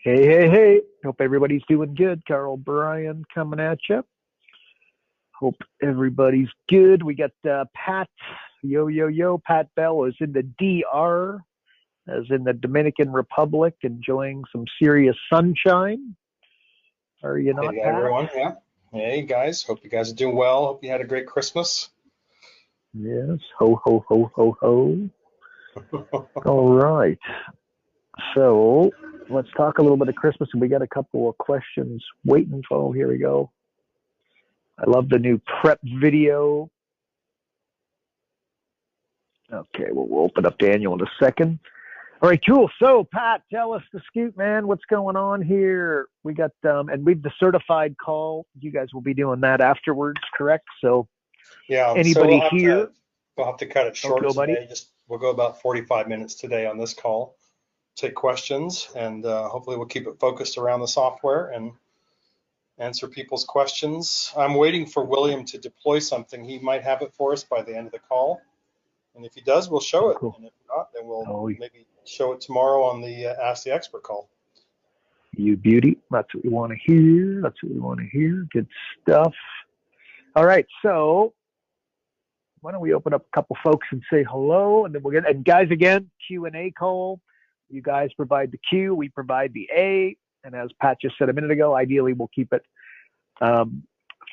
Hey, hey, hey. Hope everybody's doing good. Carl Bryan coming at you. Hope everybody's good. We got Pat, yo, yo, yo. Pat Bell is in the DR, as in the Dominican Republic, enjoying some serious sunshine. Are you not, Hey Pat? everyone, yeah. Hey guys, hope you guys are doing well. Hope you had a great Christmas. Yes. Ho, ho, ho, ho, ho. All right. So let's talk a little bit of Christmas. And we got a couple of questions waiting. Oh, here we go. I love the new prep video. Okay, well, we'll open up Daniel in a second. All right, cool. So, Pat, tell us the scoop, man. What's going on here? We got, and we've the certified call. You guys will be doing that afterwards, correct? So, Yeah, so anybody here? we'll have to cut it Okay, short buddy. today. We'll go about 45 minutes today on this call. Take questions and hopefully we'll keep it focused around the software and answer people's questions. I'm waiting for William to deploy something. He might have it for us by the end of the call. And if he does, we'll show Oh, it. cool. And if not, then we'll Oh, maybe show it tomorrow on the Ask the Expert call. you beauty. That's what we want to hear. That's what we want to hear. Good stuff. All right, so why don't we open up a couple folks and say hello, and then we'll get, and guys, again, Q&A call. You guys provide the Q, we provide the A, and as Pat just said a minute ago, ideally we'll keep it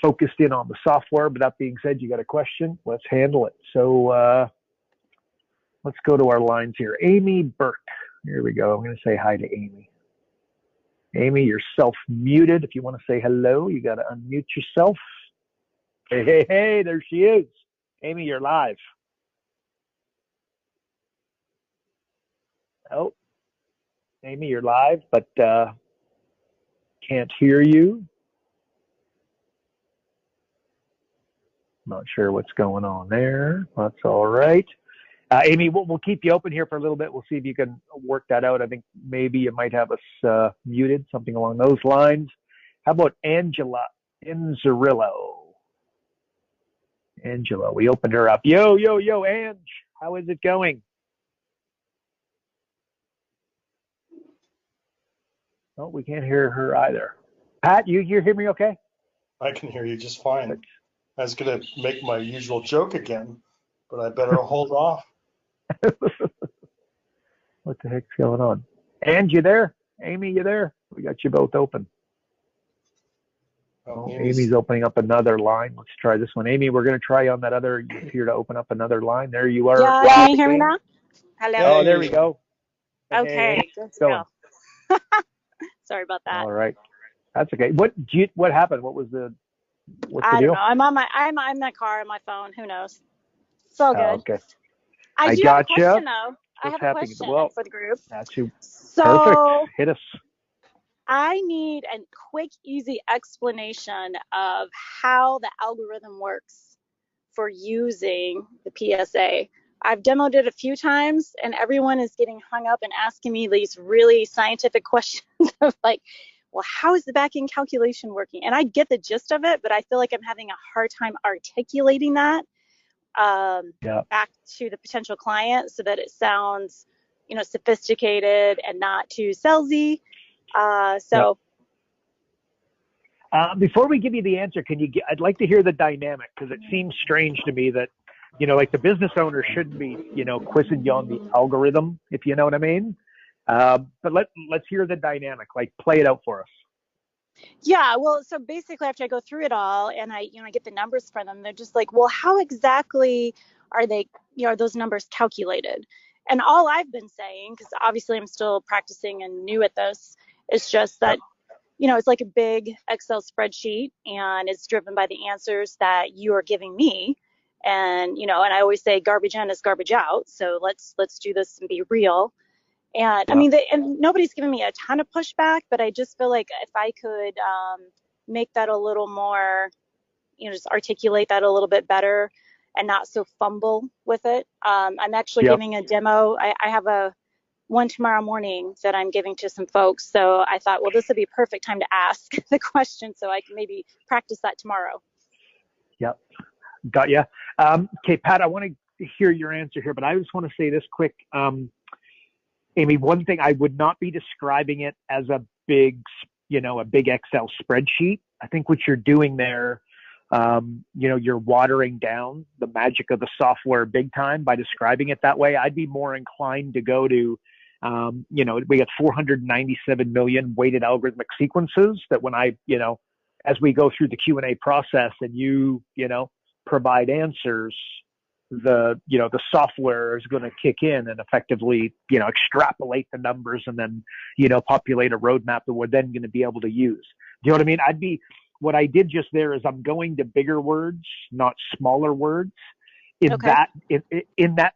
focused in on the software. But that being said, you got a question, let's handle it. So let's go to our lines here. Amy Burke, here we go. I'm going to say hi to Amy. Amy, you're self-muted. If you want to say hello, you got to unmute yourself. Hey, hey, hey, there she is. Amy, you're live. Oh, Amy, you're live, but can't hear you. Not sure what's going on there. That's all right. Amy, we'll keep you open here for a little bit. We'll see if you can work that out. I think maybe you might have us muted, something along those lines. How about Angela Inzerillo? Angela, we opened her up. Yo, yo, yo, Ange, how is it going? Oh, we can't hear her either. Pat, you hear me okay? I can hear you just fine. I was going to make my usual joke again, but I better hold off. What the heck's going on? And you there? Amy, you there? We got you both open. Oh, Amy's opening up another line. Let's try this one. Amy, we're going to try on that other. You appear to open up another line. There you are. Yeah, can you hear me now? Hello. Oh, there we go. Okay, hey, good to go. Sorry about that. All right, that's okay. What happened? What's the I deal? don't know. I'm in my car on my phone. Who knows? It's all good. Okay. I do have a question though. I have a question for the group. That's you. So Perfect. Hit us. I need a quick, easy explanation of how the algorithm works for using the PSA. I've demoed it a few times and everyone is getting hung up and asking me these really scientific questions of like, well, how is the back-end calculation working? And I get the gist of it, but I feel like I'm having a hard time articulating that back to the potential client so that it sounds, sophisticated and not too salesy. Before we give you the answer, I'd like to hear the dynamic, because it seems strange to me that, like the business owner shouldn't be, quizzing you on the algorithm, if you know what I mean. But let's hear the dynamic, like play it out for us. Yeah, well, so basically after I go through it all and I get the numbers from them, they're just like, well, how exactly are they, are those numbers calculated? And all I've been saying, because obviously I'm still practicing and new at this, is just that, it's like a big Excel spreadsheet and it's driven by the answers that you are giving me. And, and I always say garbage in is garbage out. So let's do this and be real. And I mean, and nobody's giving me a ton of pushback, but I just feel like if I could make that a little more, just articulate that a little bit better and not so fumble with it. I'm actually giving a demo. I have one tomorrow morning that I'm giving to some folks. So I thought, well, this would be a perfect time to ask the question so I can maybe practice that tomorrow. Yep. Got ya. Okay, Pat, I want to hear your answer here, but I just want to say this quick. Amy, one thing, I would not be describing it as a a big Excel spreadsheet. I think what you're doing there, you're watering down the magic of the software big time by describing it that way. I'd be more inclined to go to, we got 497 million weighted algorithmic sequences that when as we go through the Q&A process and you provide answers, the software is going to kick in and effectively, extrapolate the numbers and then, populate a roadmap that we're then going to be able to use. Do you know what I mean? What I did just there is I'm going to bigger words, not smaller words in that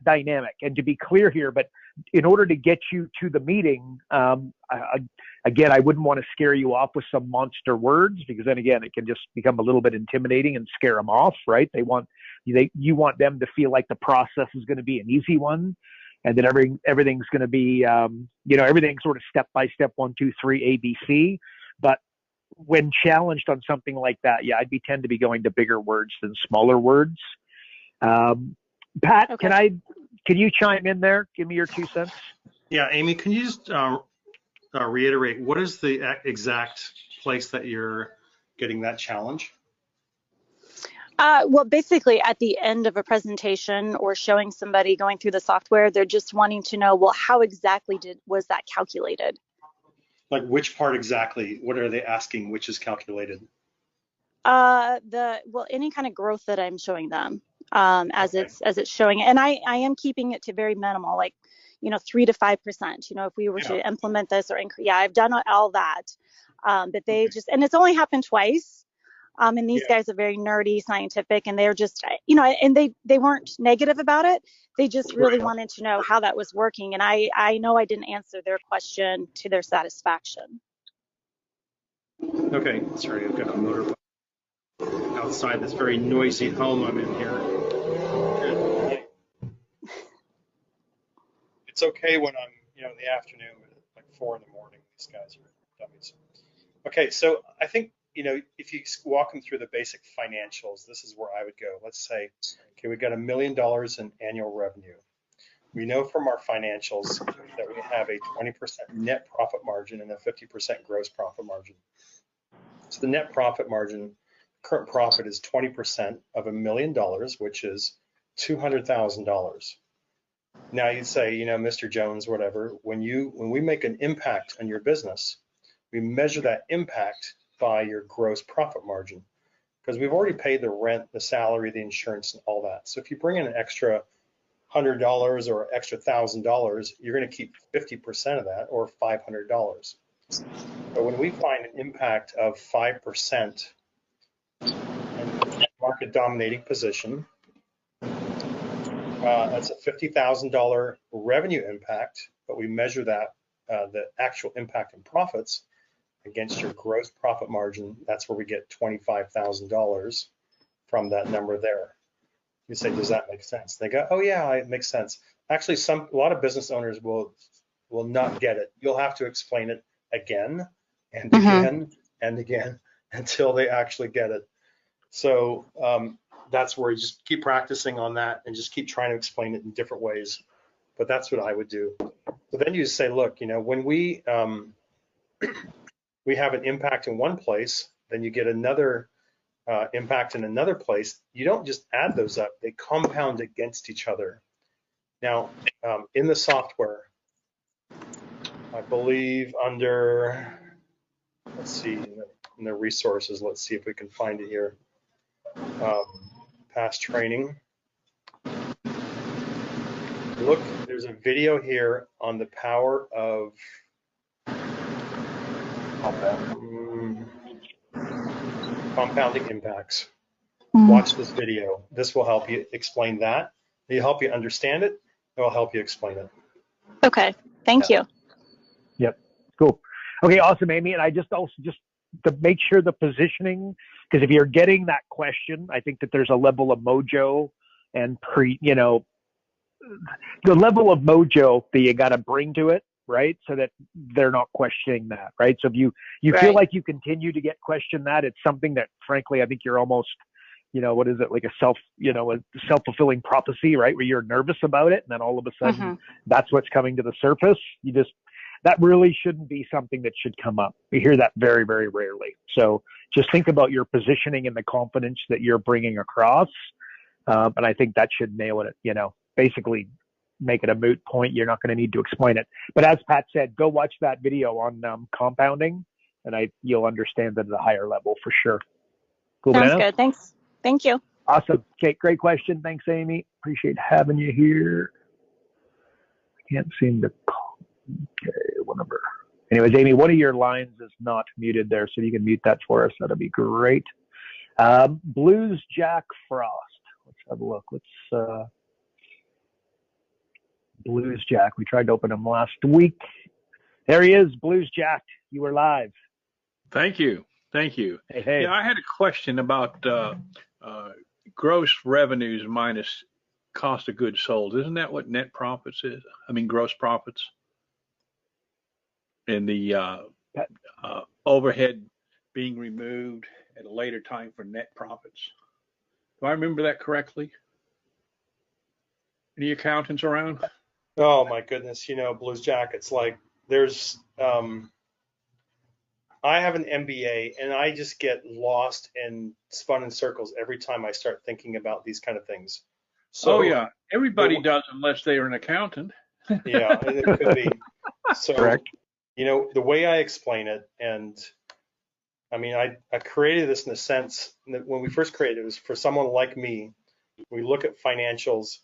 dynamic. And to be clear here, but in order to get you to the meeting, again, I wouldn't want to scare you off with some monster words, because then again, it can just become a little bit intimidating and scare them off, right? You want them to feel like the process is going to be an easy one, and that everything's going to be, everything's sort of step by step, 1, 2, 3, ABC. But when challenged on something like that, I'd tend to be going to bigger words than smaller words. Pat, can you chime in there? Give me your 2 cents. Yeah, Amy, can you just reiterate, what is the exact place that you're getting that challenge? Well, basically at the end of a presentation or showing somebody going through the software, they're just wanting to know, well, how exactly was that calculated? Like which part exactly? What are they asking? Which is calculated? Any kind of growth that I'm showing them, as it's showing, and I am keeping it to very minimal, like 3 to 5%. If we were to implement this or increase, I've done all that, but they just, and it's only happened twice. And these guys are very nerdy, scientific, and they're just, and they weren't negative about it. They just really wanted to know how that was working. And I know I didn't answer their question to their satisfaction. Okay, sorry, I've got a motorbike outside this very noisy home I'm in here. It's okay when I'm, in the afternoon, at like 4 in the morning, these guys are dummies. Okay, so I think, if you walk them through the basic financials, this is where I would go. Let's say, okay, we've got $1 million in annual revenue. We know from our financials that we have a 20% net profit margin and a 50% gross profit margin. So the net profit margin, current profit is 20% of $1 million, which is $200,000. Now you'd say, Mr. Jones, whatever, when we make an impact on your business, we measure that impact by your gross profit margin, because we've already paid the rent, the salary, the insurance, and all that. So if you bring in an extra $100 or extra $1,000, you're going to keep 50% of that, or $500. But when we find an impact of 5% in market dominating position, that's a $50,000 revenue impact, but we measure that, the actual impact in profits against your gross profit margin. That's where we get $25,000 from that number there. You say, does that make sense? They go, oh yeah, it makes sense. Actually, a lot of business owners will not get it. You'll have to explain it again and again and again until they actually get it. So that's where you just keep practicing on that and just keep trying to explain it in different ways. But that's what I would do. So then you just say, look, when we have an impact in one place, then you get another impact in another place. You don't just add those up, they compound against each other. Now, in the software, I believe under, let's see, in the resources, let's see if we can find it here. Past training. Look, there's a video here on the power of compounding impacts. Watch this video. This will help you explain that. It'll help you understand it. It will help you explain it. Okay, thank you. Yep, cool. Okay, awesome, Amy. And I just to make sure the positioning, because if you're getting that question, I think that there's a level of mojo and the level of mojo that you got to bring to it, right? So that they're not questioning that, right? So if you feel like you continue to get questioned that, it's something that, frankly, I think you're almost, what is it, like a self-fulfilling prophecy, right? Where you're nervous about it, and then all of a sudden that's what's coming to the surface. that really shouldn't be something that should come up. We hear that very, very rarely. So just think about your positioning and the confidence that you're bringing across. And I think that should nail it, basically make it a moot point. You're not going to need to explain it. But as Pat said, go watch that video on compounding, and you'll understand it at a higher level for sure. Cool. Sounds Bananas? good. Thanks. Thank you. Awesome. Okay, great question. Thanks, Amy. Appreciate having you here. I can't seem to call. Okay, whatever. Anyways, Amy, one of your lines is not muted there, so if you can mute that for us, that'd be great. Blues Jack Frost. Let's have a look. Blues Jack. We tried to open him last week. There he is, Blues Jack. You were live. Thank you. Hey. Yeah, I had a question about gross revenues minus cost of goods sold. Isn't that what net profits is? I mean, gross profits? And the overhead being removed at a later time for net profits. Do I remember that correctly? Any accountants around? Oh my goodness, Blues Jack, it's like there's I have an MBA and I just get lost and spun in circles every time I start thinking about these kind of things. So yeah, everybody does unless they are an accountant. Yeah, it could be. So correct. The way I explain it, and I mean, I created this in the sense that when we first created it was for someone like me. We look at financials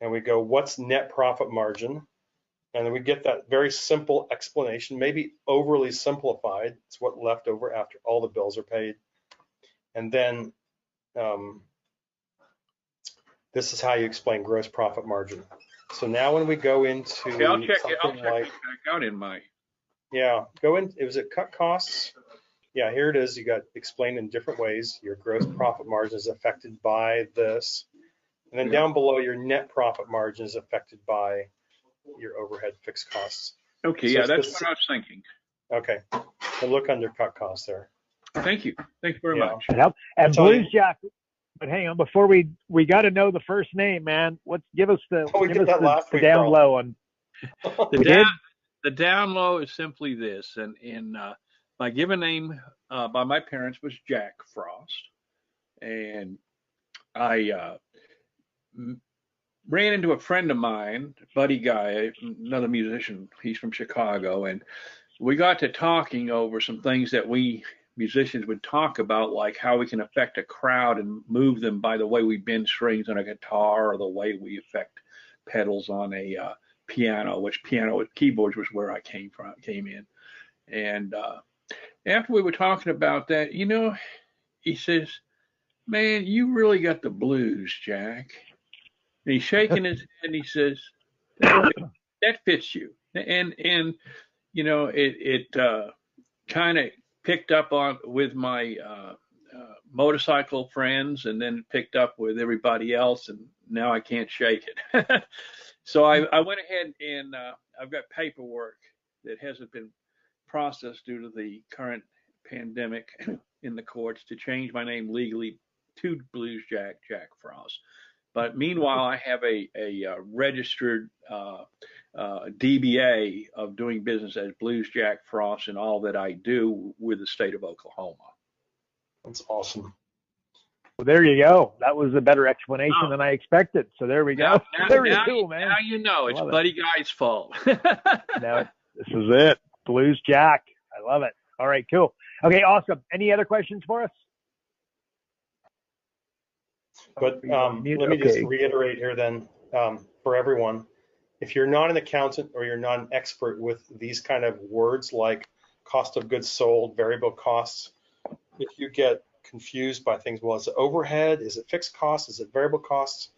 and we go, what's net profit margin? And then we get that very simple explanation, maybe overly simplified. It's what left over after all the bills are paid. And then this is how you explain gross profit margin. So now when we go into I'll check something it like, back out in my. yeah, go in, it was at cut costs. Yeah, here it is. You got explained in different ways. Your gross profit margin is affected by this. And then down below, your net profit margin is affected by your overhead fixed costs. Okay, So yeah, that's what I was thinking. Okay, so look under cut costs there. Thank you very much. And Blues Jack, but hang on, before we got to know the first name, man. Give us the down low on. The down low is simply this, and my given name by my parents was Jack Frost, and I ran into a friend of mine, buddy guy, another musician. He's from Chicago, and we got to talking over some things that we musicians would talk about, like how we can affect a crowd and move them by the way we bend strings on a guitar or the way we affect pedals on a piano, which piano with keyboards was where I came in. And after we were talking about that, he says, man, you really got the blues, Jack. And he's shaking his head and he says, that fits you. And it kind of picked up on with my motorcycle friends, and then picked up with everybody else, and now I can't shake it. So I went ahead and I've got paperwork that hasn't been processed due to the current pandemic in the courts to change my name legally to Blues Jack Frost. But meanwhile, I have a registered DBA of doing business as Blues Jack Frost in all that I do with the state of Oklahoma. That's awesome. Well, there you go. That was a better explanation than I expected. So there we go. Very cool, man. Now you know it's Buddy Guy's fault. Now this is it. Blues Jack. I love it. All right, cool. Okay, awesome. Any other questions for us? But let me just reiterate here then for everyone. If you're not an accountant or you're not an expert with these kind of words like cost of goods sold, variable costs, if you get confused by things, well, is it overhead? Is it fixed costs? Is it variable costs?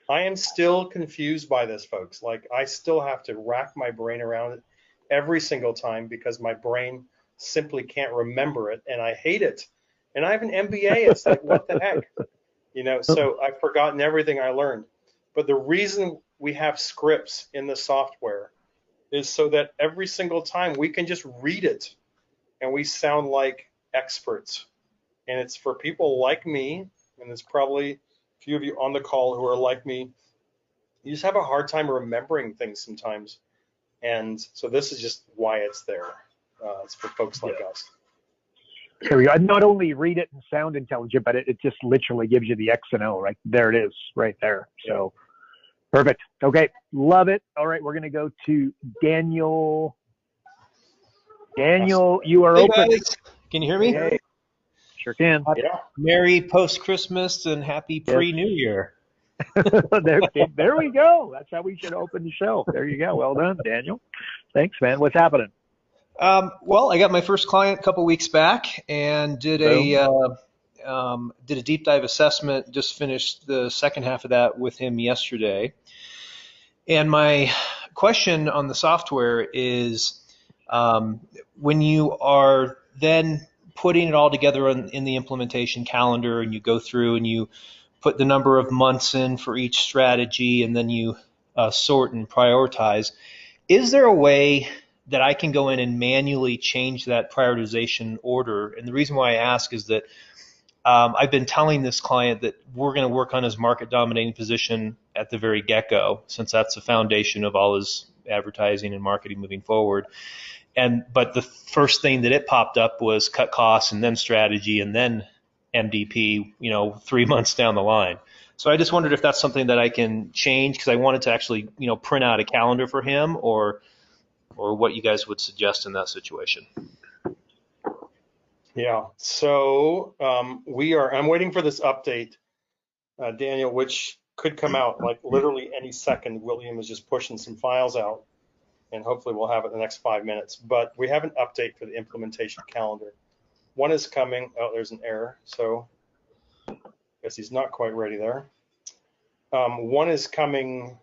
I am still confused by this, folks. Like, I still have to rack my brain around it every single time because my brain simply can't remember it, and I hate it. And I have an MBA. It's like, what the heck? So I've forgotten everything I learned. But the reason we have scripts in the software is so that every single time we can just read it and we sound like experts. And it's for people like me, and there's probably a few of you on the call who are like me. You just have a hard time remembering things sometimes. And so this is just why it's there. It's for folks like us. There we go. And not only read it and sound intelligent, but it just literally gives you the X and O, right? There it is, right there. So perfect. Okay, love it. All right, we're going to go to Daniel. Daniel, you are open. Guys. Can you hear me? Hey, sure can. Yeah. Merry post-Christmas and happy pre-New Year. there we go. That's how we should open the show. There you go. Well done, Daniel. Thanks, man. What's happening? Well, I got my first client a couple weeks back and did a deep dive assessment. Just finished the second half of that with him yesterday. And my question on the software is, when you are then putting it all together in the implementation calendar, and you go through and you put the number of months in for each strategy, and then you sort and prioritize, is there a way that I can go in and manually change that prioritization order? And the reason why I ask is that I've been telling this client that we're going to work on his market dominating position at the very get-go, since that's the foundation of all his advertising and marketing moving forward. But the first thing that it popped up was cut costs and then strategy and then MDP, 3 months down the line. So I just wondered if that's something that I can change, because I wanted to actually, print out a calendar for him, or what you guys would suggest in that situation. Yeah. So I'm waiting for this update, Daniel, which could come out like literally any second. William is just pushing some files out, and hopefully we'll have it in the next 5 minutes. But we have an update for the implementation calendar. One is coming. Oh, there's an error. So I guess he's not quite ready there. One is coming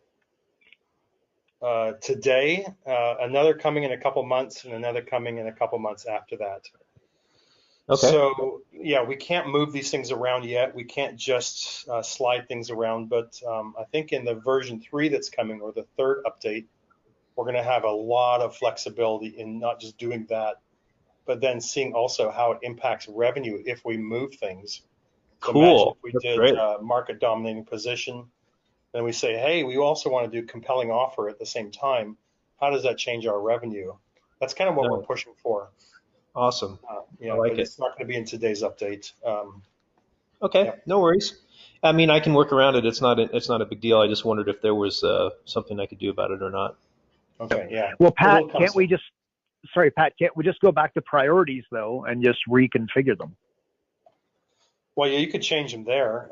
today, another coming in a couple months, and another coming in a couple months after that. Okay. So yeah, we can't move these things around yet. We can't just slide things around. But I think in the version 3 that's coming, or the third update, we're going to have a lot of flexibility in not just doing that, but then seeing also how it impacts revenue if we move things. So Cool. imagine if we did market dominating position, then we say, hey, we also want to do compelling offer at the same time. How does that change our revenue? That's kind of what we're pushing for. Awesome. Yeah, I like but it. it's not going to be in today's update. Okay, Yeah. no worries. I mean, I can work around it. It's not a big deal. I just wondered if there was something I could do about it or not. Okay, yeah. Well, Pat, can't we just go back to priorities, though, and just reconfigure them? Well, yeah, you could change them there.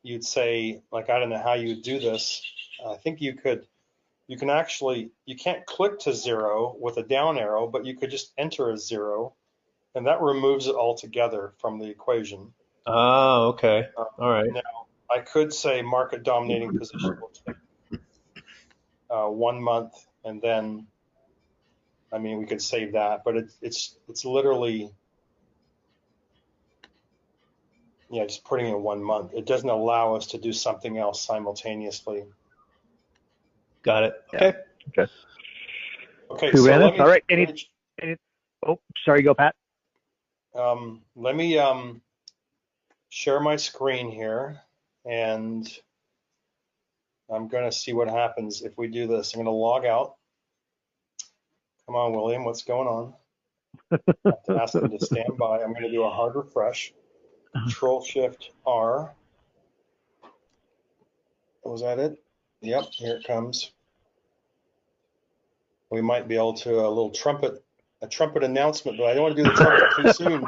You'd say, like, I don't know how you would do this. I think you can actually, you can't click to 0 with a down arrow, but you could just enter a 0, and that removes it altogether from the equation. Oh, okay. All right. Now, I could say market dominating position will take 1 month, and then, I mean, we could save that, but it's literally, yeah, just putting in 1 month. It doesn't allow us to do something else simultaneously. Got it. Okay. Yeah. Okay. So So all right. Oh, sorry. Go, Pat. let me share my screen here, and I'm going to see what happens if we do this. I'm going to log out. Come on, William, what's going on? I have to ask them to stand by. I'm going to do a hard refresh. Control-Shift-R. Was that it? Yep, here it comes. We might be able to a trumpet announcement, but I don't want to do the trumpet too soon.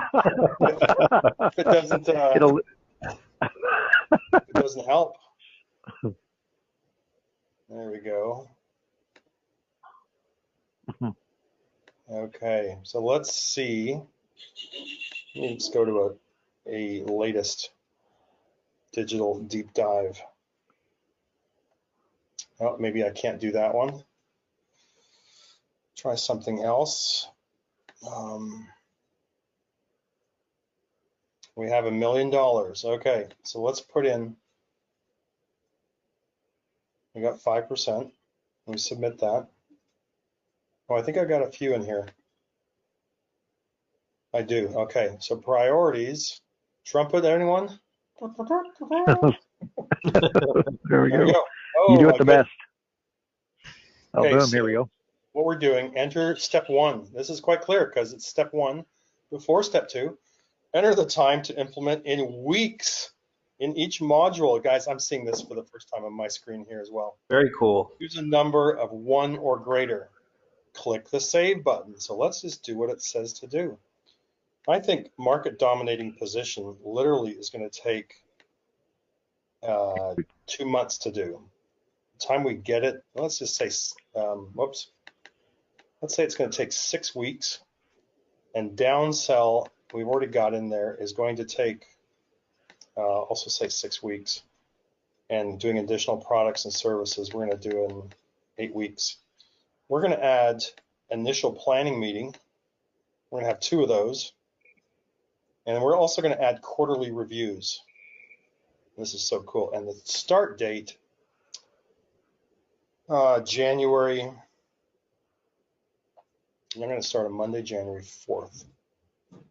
If it doesn't, it doesn't help. There we go. Okay, so let's see. Let me just go to a latest digital deep dive. Oh, maybe I can't do that one. Try something else. We have $1 million. Okay, so let's put in, we got 5%. Let me submit that. Oh, I think I got a few in here. I do. Okay, so priorities. Trumpet, anyone? There we go. Oh, you do it the best. Oh, okay, boom, so here we go. what we're doing, enter step 1. This is quite clear because it's step 1 before step 2. Enter the time to implement in weeks in each module. Guys, I'm seeing this for the first time on my screen here as well. Very cool. Use a number of 1 or greater. Click the save button. So let's just do what it says to do. I think market dominating position literally is going to take 2 months to do. The time we get it, let's just say, let's say it's going to take 6 weeks, and downsell we've already got in there is going to take also say 6 weeks, and doing additional products and services we're going to do in 8 weeks. We're going to add initial planning meeting. We're going to have 2 of those, and we're also going to add quarterly reviews. This is so cool. And the start date, January, I'm going to start on Monday, January 4th. Isn't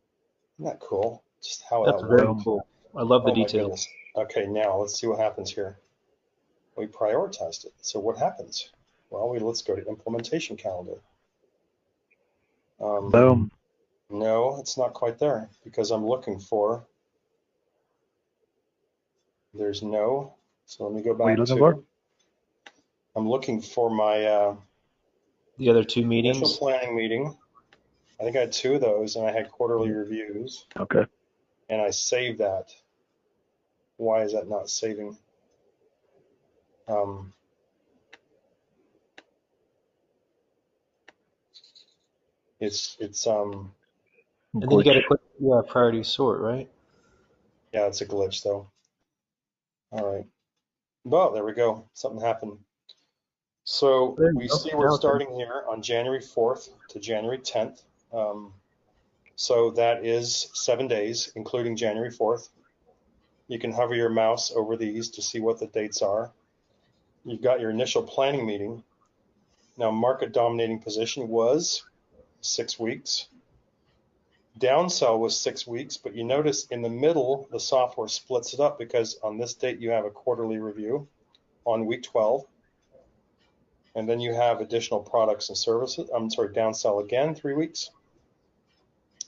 that cool? Just how That's that very works. cool. I love the Oh my details. goodness. Okay, now let's see what happens here. We prioritized it. So what happens? Well, let's go to implementation calendar. Boom. No, it's not quite there because I'm looking for, there's no, so let me go What are you back looking to, for? I'm looking for my The other 2 initial meetings. planning meeting. I think I had 2 of those, and I had quarterly reviews, Okay. and I saved that. Why is that not saving? It's And then you got to click priority sort, right? yeah, it's a glitch though. All right. Well, there we go. Something happened. So There you we go. see Now we're it's in. starting here on January 4th to January 10th. So that is 7 days, including January 4th. You can hover your mouse over these to see what the dates are. You've got your initial planning meeting. Now, market dominating position was 6 weeks. Downsell was 6 weeks, but you notice in the middle, the software splits it up because on this date, you have a quarterly review on week 12. And then you have additional products and services. I'm sorry, downsell again, 3 weeks,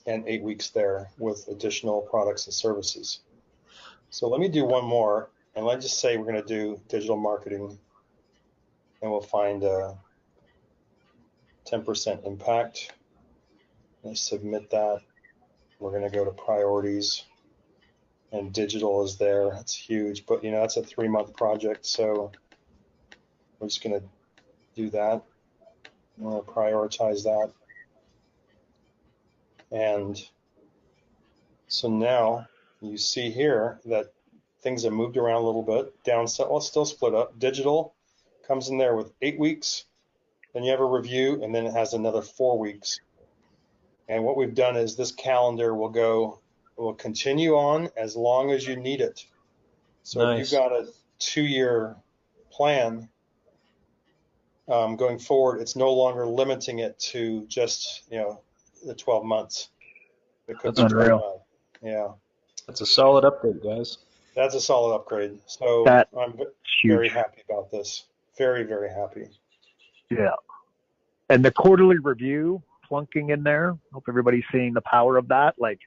and 8 weeks there with additional products and services. So let me do one more, and let's just say we're going to do digital marketing, and we'll find a 10% impact. Let's submit that. We're going to go to priorities, and digital is there. It's huge, but you know, that's a 3-month project, so we're just going to do that. I'm going to prioritize that. And so now you see here that things have moved around a little bit. Downsell, well, it's still split up. Digital comes in there with 8 weeks. Then you have a review, and then it has another 4 weeks. And what we've done is this calendar will continue on as long as you need it. So Nice. if you've got a 2-year plan going forward, it's no longer limiting it to just, you know, the 12 months. It could That's be unreal. 25. Yeah, That's a solid update, guys. that's a solid upgrade. So That- I'm It's very huge. happy about this. Very, very happy. Yeah. And the quarterly review plunking in there. Hope everybody's seeing the power of that. Like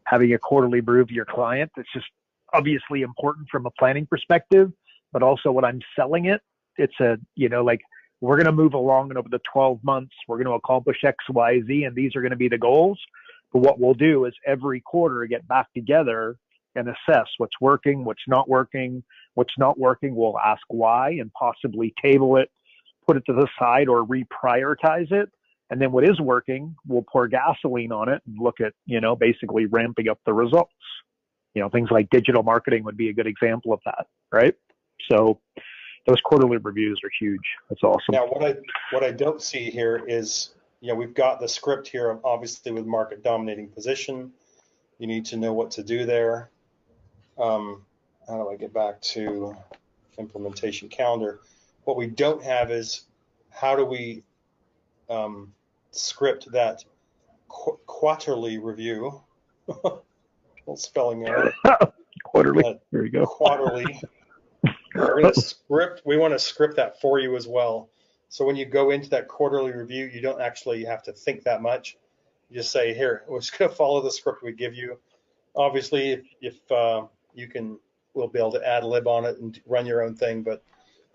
having a quarterly review of your client. It's just obviously important from a planning perspective, but also when I'm selling it, it's a, you know, like we're going to move along and over the 12 months, we're going to accomplish X, Y, Z, and these are going to be the goals. But what we'll do is every quarter get back together and assess what's working, what's not working. What's not working, we'll ask why and possibly table it, put it to the side or reprioritize it. And then what is working, we'll pour gasoline on it and look at, you know, basically ramping up the results. You know, things like digital marketing would be a good example of that, right? So those quarterly reviews are huge. That's awesome. Now, what I don't see here is, you know, we've got the script here, obviously with market dominating position. You need to know what to do there. How do I get back to implementation calendar? What we don't have is how do we script that quarterly review? Little spelling error. Quarterly. There you go. Quarterly. We want to script that for you as well. So when you go into that quarterly review, you don't actually have to think that much. You just say, here, we're just going to follow the script we give you. Obviously, if you can, we'll be able to ad lib on it and run your own thing, but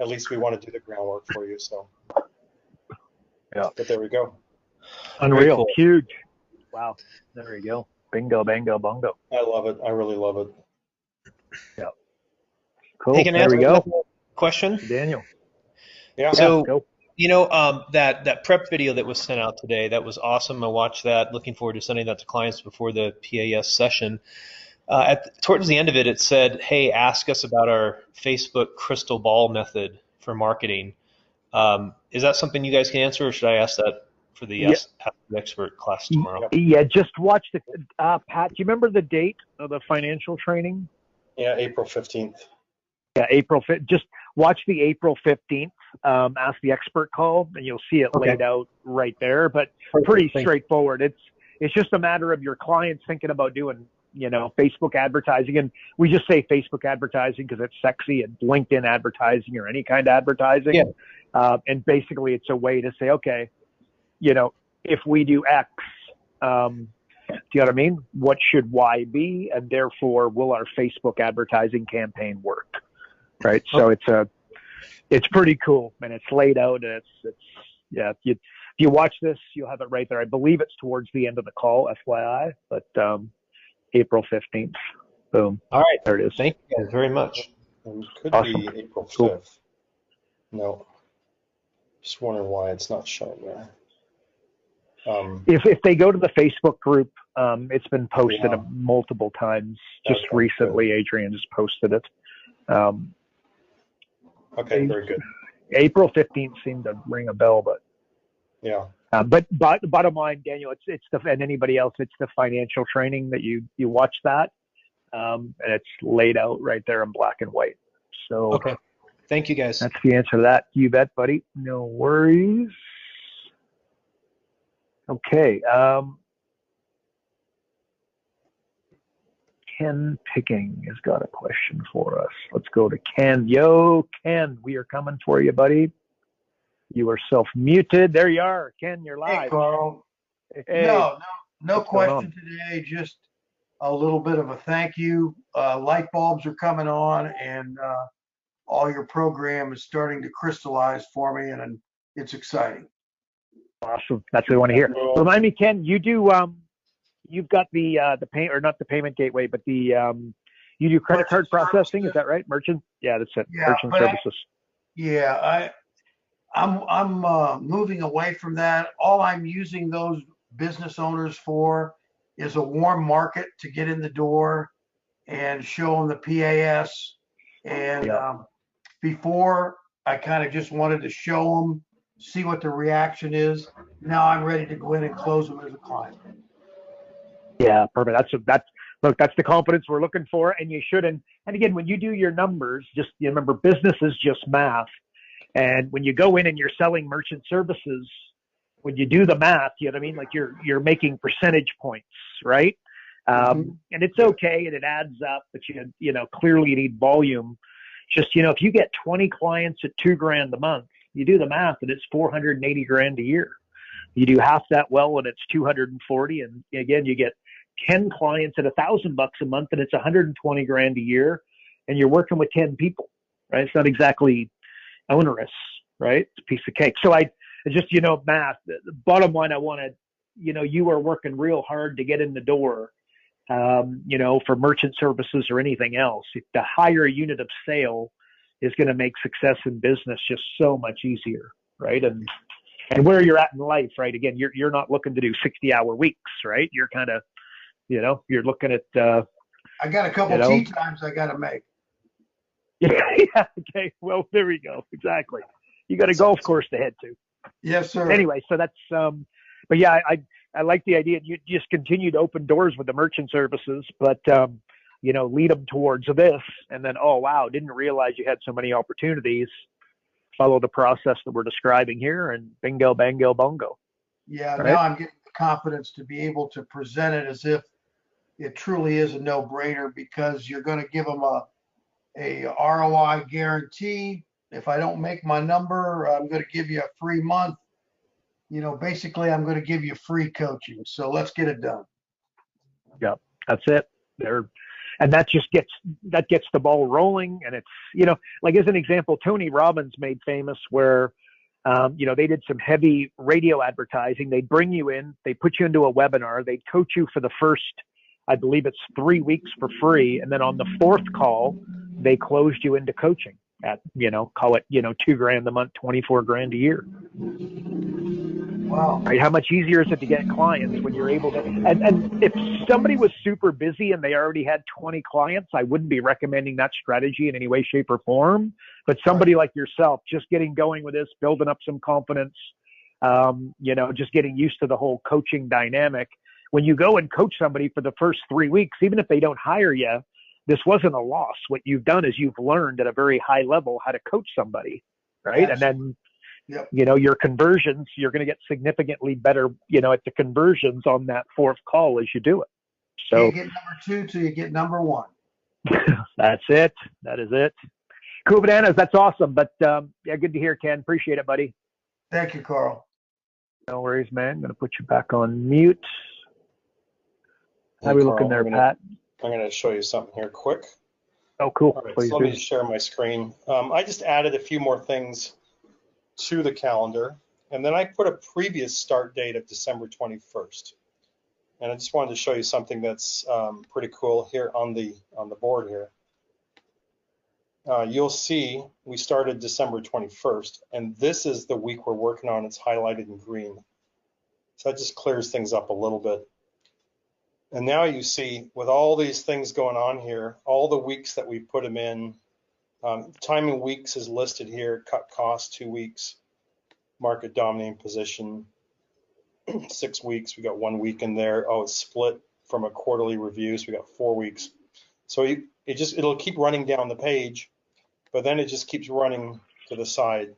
at least we want to do the groundwork for you. So, Yeah. but there we go. Unreal. Cool. Huge. Wow. There you go. Bingo, bango, bongo. I love it. I really love it. Yeah. Cool. Hey, can I There ask we go. another question? Daniel. Yeah. So, Go. that prep video that was sent out today, that was awesome. I watched that. Looking forward to sending that to clients before the PAS session. Towards the end of it, it said, "Hey, ask us about our Facebook crystal ball method for marketing." Is that something you guys can answer, or should I ask that for the Ask the Expert class tomorrow? Yeah, just watch the Pat, do you remember the date of the financial training? Yeah, April 15th. Yeah, April 5th. Just watch the April 15th Ask the Expert call, and you'll see it laid out right there. But pretty straightforward. It's just a matter of your clients thinking about doing, Facebook advertising. And we just say Facebook advertising because it's sexy, and LinkedIn advertising or any kind of advertising. Yeah. And basically it's a way to say, okay, if we do X, do you know what I mean? What should Y be? And therefore, will our Facebook advertising campaign work? Right. So it's pretty cool, and it's laid out. And if you watch this, you'll have it right there. I believe it's towards the end of the call, FYI, but April 15th. Boom. All right. There it is. Thank you guys very much. It could Awesome. be April 5th. Cool. No. Just wondering why it's not showing there. If they go to the Facebook group, it's been posted multiple times. Just Okay, recently, good. Adrian just posted it. Okay, very good. April 15th seemed to ring a bell, but Yeah. but bottom line, Daniel, it's and anybody else, it's the financial training that you watch that, and it's laid out right there in black and white. So Okay. Thank you, guys. that's the answer to that. You bet, buddy. No worries. Okay. Ken Picking has got a question for us. Let's go to Ken. Yo, Ken, we are coming for you, buddy. You are self-muted. There you are. Ken, you're live. Hey, Carl. Hey. No What's going question today. Just a little bit of a thank you. Light bulbs are coming on, and all your program is starting to crystallize for me, and it's exciting. Awesome. That's what I want to hear. Remind me, Ken, you do, you've got the pay, or not the payment gateway, but the, you do credit card processing. Is that right? Merchant? Yeah, that's it. Yeah, Merchant services. I'm moving away from that. All I'm using those business owners for is a warm market to get in the door and show them the PAS. And before, I kind of just wanted to show them, see what the reaction is. Now I'm ready to go in and close them as a client. Yeah, perfect. That's the confidence we're looking for, and you should. And again, when you do your numbers, just remember, business is just math. And when you go in and you're selling merchant services, when you do the math, you know what I mean? Like you're making percentage points, right? And it's okay, and it adds up, but clearly you need volume. Just, if you get 20 clients at $2,000 a month, you do the math and it's 480 grand a year. You do half that well and it's 240. And again, you get 10 clients at $1,000 a month and it's 120 grand a year, and you're working with 10 people, right? It's not exactly onerous, right? It's a piece of cake. So I just, math, the bottom line, I wanted, you are working real hard to get in the door, for merchant services or anything else. The higher unit of sale is going to make success in business just so much easier, right? And where you're at in life, right? Again, you're not looking to do 60-hour weeks, right? You're kind of, you're looking at. I got a couple tea times I got to make. Yeah. Okay. Well, there we go. Exactly. You got a golf course to head to. Yes, sir. Anyway, so that's. But yeah, I like the idea. You just continue to open doors with the merchant services, but lead them towards this, and then, oh wow, didn't realize you had so many opportunities. Follow the process that we're describing here, and bingo, bango, bongo. Yeah, right? Now I'm getting the confidence to be able to present it as if it truly is a no-brainer, because you're going to give them a ROI guarantee, If I don't make my number, I'm going to give you a free month. Basically, I'm going to give you free coaching. So let's get it done. Yep, that's it. And that gets the ball rolling. And it's, like as an example, Tony Robbins made famous where, they did some heavy radio advertising. They'd bring you in, they put you into a webinar, they'd coach you for the first, I believe it's 3 weeks for free. And then on the fourth call, they closed you into coaching at, call it, $2,000 a month, $24,000 a year. Wow. Right? How much easier is it to get clients when you're able to, and if somebody was super busy and they already had 20 clients, I wouldn't be recommending that strategy in any way, shape, or form. But somebody like yourself, just getting going with this, building up some confidence, just getting used to the whole coaching dynamic. When you go and coach somebody for the first 3 weeks, even if they don't hire you, this wasn't a loss. What you've done is you've learned at a very high level how to coach somebody, right? Absolutely. And then, Yep. your conversions, you're going to get significantly better, at the conversions on that fourth call as you do it. So you get number 2 till you get number 1. That's it. That is it. Cool bananas. That's awesome. But good to hear, Ken. Appreciate it, buddy. Thank you, Carl. No worries, man. I'm going to put you back on mute. How are we looking there, Pat? I'm going to show you something here quick. Oh, cool. All right, Please so let do. me share my screen. I just added a few more things to the calendar, and then I put a previous start date of December 21st. And I just wanted to show you something that's pretty cool here on the board here. You'll see we started December 21st, and this is the week we're working on. It's highlighted in green. So that just clears things up a little bit. And now you see, with all these things going on here, all the weeks that we put them in, timing weeks is listed here, cut cost 2 weeks, market dominating position 6 weeks. We got 1 week in there. Oh, it's split from a quarterly review, so we got 4 weeks. So it'll keep running down the page, but then it just keeps running to the side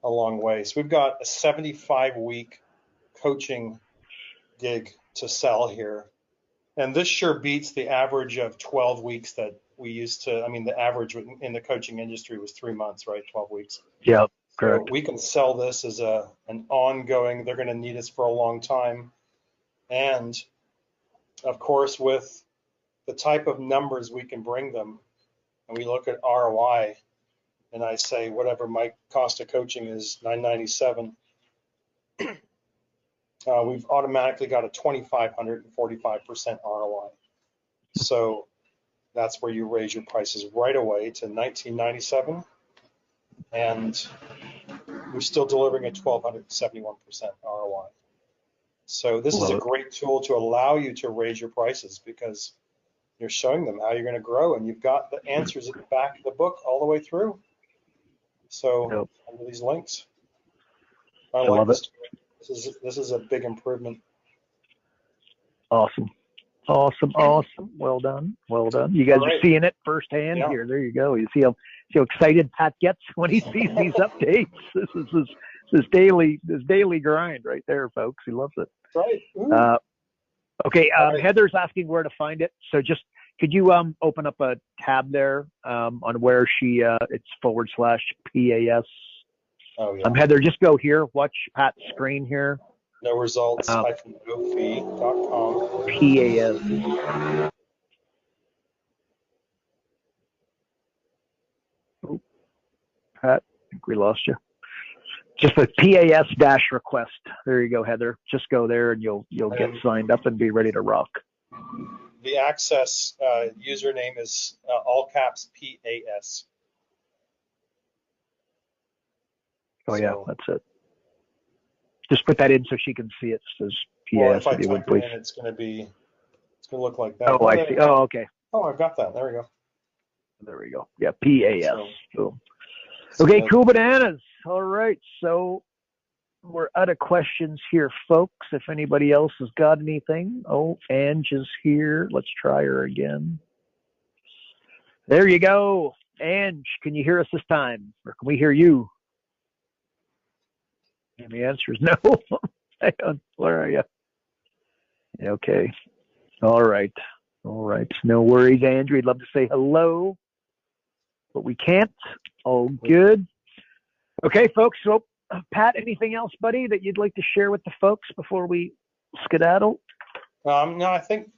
a long way. So we've got a 75-week coaching gig to sell here. And this sure beats the average of 12 weeks that we used to. I mean, the average in the coaching industry was 3 months, right? 12 weeks. Yep, correct. So we can sell this as an ongoing, they're going to need us for a long time. And of course, with the type of numbers we can bring them, and we look at ROI, and I say, whatever my cost of coaching is, $997. We've automatically got a 2,545% ROI. So that's where you raise your prices right away to $1,997, and we're still delivering a 1,271% ROI. So this is a great tool to allow you to raise your prices because you're showing them how you're going to grow, and you've got the answers at the back of the book all the way through. So under these links, I like this. This is a big improvement. Awesome. Well done. You guys are seeing it firsthand here. There you go. You see how excited Pat gets when he sees these updates. This daily grind right there, folks. He loves it. Right. Okay. Heather's asking where to find it. So just could you open up a tab there on where it's /PAS. Oh, yeah. Heather, just go here. Watch Pat's screen here. No results. -ofee.com. PAS. Oh, Pat, I think we lost you. Just a PAS-request. There you go, Heather. Just go there and you'll get signed up and be ready to rock. The access username is all caps PAS. Oh, yeah, that's it. Just put that in so she can see it. It says PAS. Well, if I type it in, it's going to look like that. Oh, I see. Oh, okay. Oh, I've got that. There we go. There we go. Yeah, PAS. Boom. Okay, cool bananas. All right, so we're out of questions here, folks. If anybody else has got anything. Oh, Ange is here. Let's try her again. There you go. Ange, can you hear us this time? Or can we hear you? And the answer is no. Hang on. Where are you? Okay. All right. No worries, Andrew. We'd love to say hello, but we can't. All good. Okay, folks. So, Pat, anything else, buddy, that you'd like to share with the folks before we skedaddle? No, I think,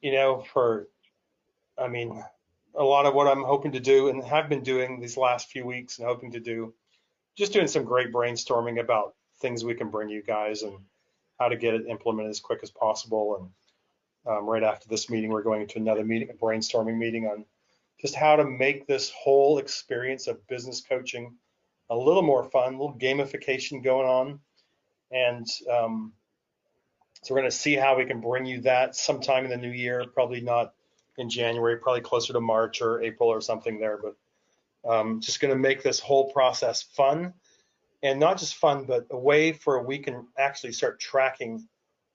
a lot of what I'm hoping to do and have been doing these last few weeks and hoping to do, just doing some great brainstorming about things we can bring you guys and how to get it implemented as quick as possible. And right after this meeting, we're going to another meeting, a brainstorming meeting on just how to make this whole experience of business coaching a little more fun, a little gamification going on. And so we're going to see how we can bring you that sometime in the new year, probably not in January, probably closer to March or April or something there, but just going to make this whole process fun, and not just fun, but a way for we can actually start tracking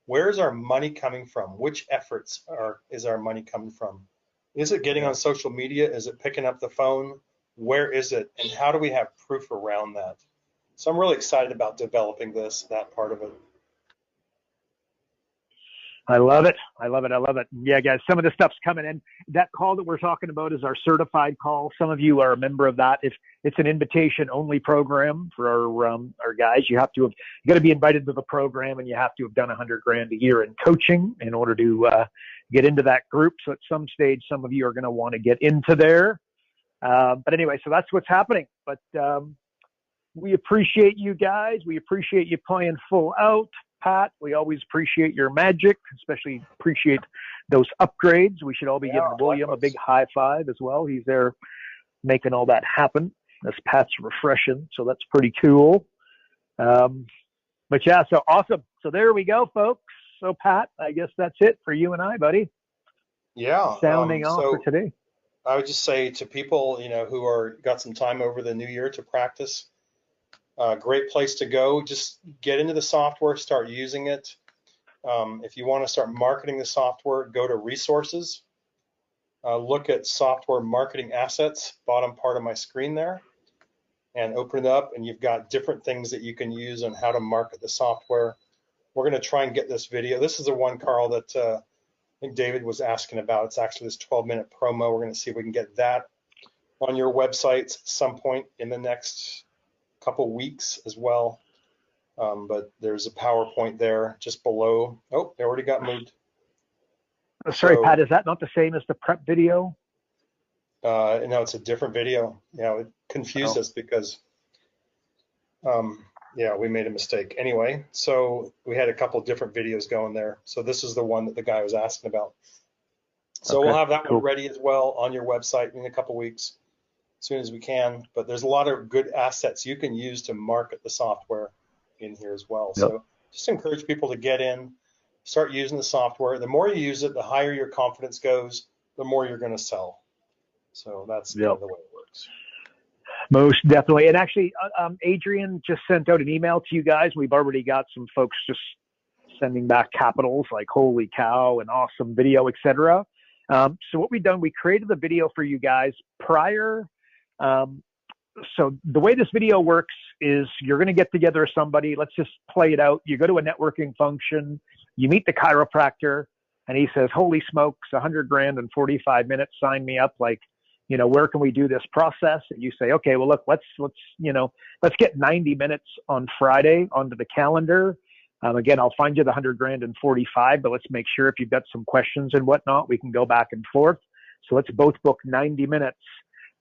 where's our money coming from, which efforts is our money coming from. Is it getting on social media? Is it picking up the phone? Where is it? And how do we have proof around that? So I'm really excited about developing that part of it. I love it. I love it. I love it. Yeah, guys, some of the stuff's coming in. That call that we're talking about is our certified call. Some of you are a member of that. If it's an invitation only program for our guys, you got to be invited to the program, and you have to have done $100,000 a year in coaching in order to get into that group. So at some stage, some of you are going to want to get into there. But anyway, so that's what's happening. But we appreciate you guys. We appreciate you playing full out. Pat, we always appreciate your magic, especially appreciate those upgrades. We should all be giving William a big high five as well. He's there making all that happen. This Pat's refreshing, so that's pretty cool. But yeah, so awesome. So there we go, folks. So Pat, I guess that's it for you and I, buddy. Yeah. Sounding off for today. I would just say to people, who got some time over the new year to practice, great place to go. Just get into the software, start using it. If you want to start marketing the software, go to resources, look at software marketing assets, bottom part of my screen there, and open it up, and you've got different things that you can use on how to market the software. We're going to try and get this video. This is the one, Carl, that I think David was asking about. It's actually this 12-minute promo. We're going to see if we can get that on your websites at some point in the next couple weeks as well. But there's a PowerPoint there just below. Oh, it already got moved. Sorry, so, Pat, is that not the same as the prep video? No, it's a different video. It confused us because, we made a mistake. Anyway, so we had a couple different videos going there. So this is the one that the guy was asking about. So we'll have that one ready as well on your website in a couple weeks, as soon as we can. But there's a lot of good assets you can use to market the software in here as well. Yep. So just encourage people to get in, start using the software. The more you use it, the higher your confidence goes, the more you're going to sell. So that's the way it works. Most definitely. And actually, Adrian just sent out an email to you guys. We've already got some folks just sending back capitals like holy cow and awesome video, etc. So what we've done, we created the video for you guys prior. So the way this video works is you're going to get together with somebody. Let's just play it out. You go to a networking function, you meet the chiropractor, and he says, holy smokes, $100,000 in 45 minutes, sign me up. Like, where can we do this process? And you say, okay, well, look, let's get 90 minutes on Friday onto the calendar. Again, I'll find you the $100,000 in 45, but let's make sure if you've got some questions and whatnot, we can go back and forth. So let's both book 90 minutes.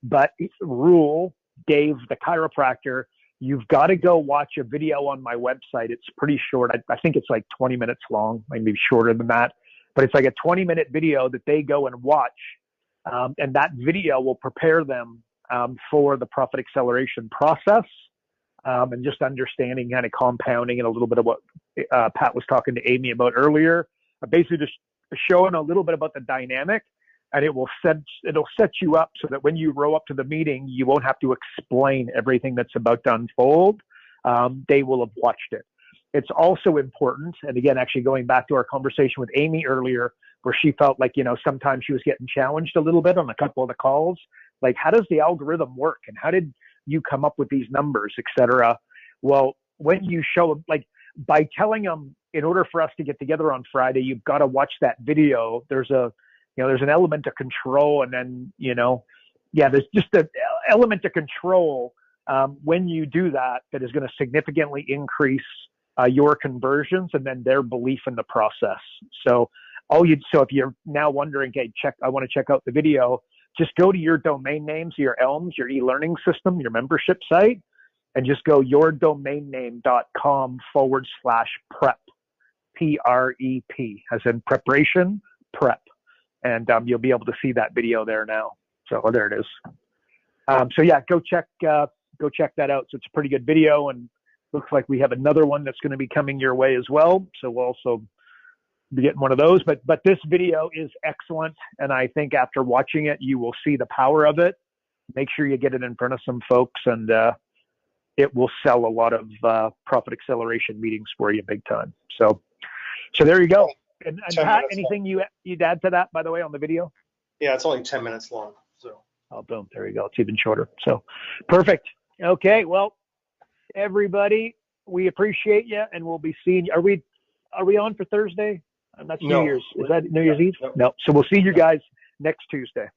But rule, Dave, the chiropractor, you've got to go watch a video on my website. It's pretty short. I think it's like 20 minutes long, maybe shorter than that. But it's like a 20-minute video that they go and watch. And that video will prepare them for the profit acceleration process and just understanding kind of compounding and a little bit of what Pat was talking to Amy about earlier. Basically just showing a little bit about the dynamic, and it'll set you up so that when you roll up to the meeting, you won't have to explain everything that's about to unfold. They will have watched it. It's also important, and again, actually going back to our conversation with Amy earlier, where she felt like, sometimes she was getting challenged a little bit on a couple of the calls. Like, how does the algorithm work? And how did you come up with these numbers, et cetera? Well, when you show them, like by telling them, in order for us to get together on Friday, you've got to watch that video. There's an element of control. And then, there's just an element of control When you do that, that is going to significantly increase your conversions and then their belief in the process. So if you're now wondering, okay, I want to check out the video, just go to your domain names, your ELMS, your e-learning system, your membership site, and just go yourdomainname.com/prep, PREP, as in preparation, prep. And you'll be able to see that video there now. So there it is. So yeah, go check that out. So it's a pretty good video, and looks like we have another one that's going to be coming your way as well. So we'll also be getting one of those. But this video is excellent, and I think after watching it, you will see the power of it. Make sure you get it in front of some folks, and it will sell a lot of profit acceleration meetings for you big time. So there you go. And Pat, anything you'd add to that, by the way, on the video? Yeah, it's only 10 minutes long. So. Oh, boom. There you go. It's even shorter. So perfect. Okay. Well, everybody, we appreciate you, and we'll be seeing you. Are we on for Thursday? That's New Year's. Is that New Year's Eve? No. So we'll see you guys next Tuesday.